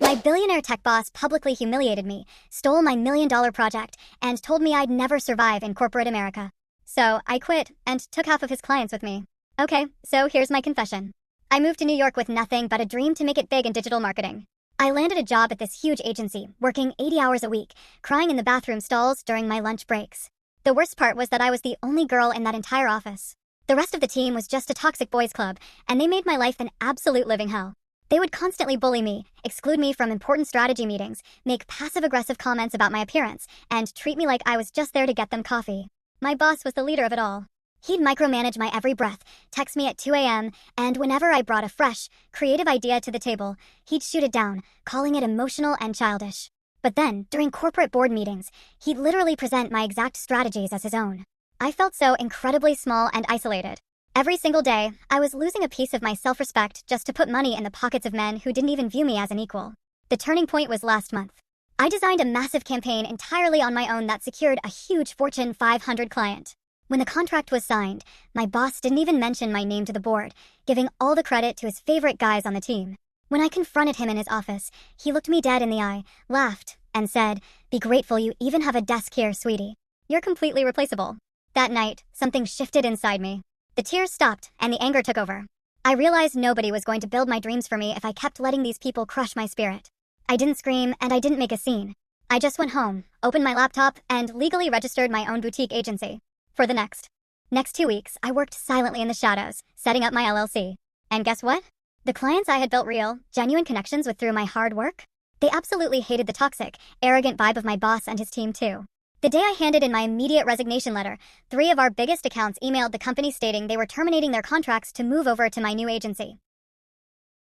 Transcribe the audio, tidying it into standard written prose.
My billionaire tech boss publicly humiliated me, stole my $1 million project, and told me I'd never survive in corporate America. So I quit and took half of his clients with me. Okay, so here's my confession. I moved to New York with nothing but a dream to make it big in digital marketing. I landed a job at this huge agency, working 80 hours a week, crying in the bathroom stalls during my lunch breaks. The worst part was that I was the only girl in that entire office. The rest of the team was just a toxic boys club, and they made my life an absolute living hell. They would constantly bully me, exclude me from important strategy meetings, make passive-aggressive comments about my appearance, and treat me like I was just there to get them coffee. My boss was the leader of it all. He'd micromanage my every breath, text me at 2 a.m., and whenever I brought a fresh, creative idea to the table, he'd shoot it down, calling it emotional and childish. But then, during corporate board meetings, he'd literally present my exact strategies as his own. I felt so incredibly small and isolated. Every single day, I was losing a piece of my self-respect just to put money in the pockets of men who didn't even view me as an equal. The turning point was last month. I designed a massive campaign entirely on my own that secured a huge Fortune 500 client. When the contract was signed, my boss didn't even mention my name to the board, giving all the credit to his favorite guys on the team. When I confronted him in his office, he looked me dead in the eye, laughed, and said, "Be grateful you even have a desk here, sweetie. You're completely replaceable." That night, something shifted inside me. The tears stopped, and the anger took over. I realized nobody was going to build my dreams for me if I kept letting these people crush my spirit. I didn't scream, and I didn't make a scene. I just went home, opened my laptop, and legally registered my own boutique agency. For the next 2 weeks, I worked silently in the shadows, setting up my LLC. And guess what? The clients I had built real, genuine connections with through my hard work, they absolutely hated the toxic, arrogant vibe of my boss and his team too. The day I handed in my immediate resignation letter, 3 of our biggest accounts emailed the company stating they were terminating their contracts to move over to my new agency.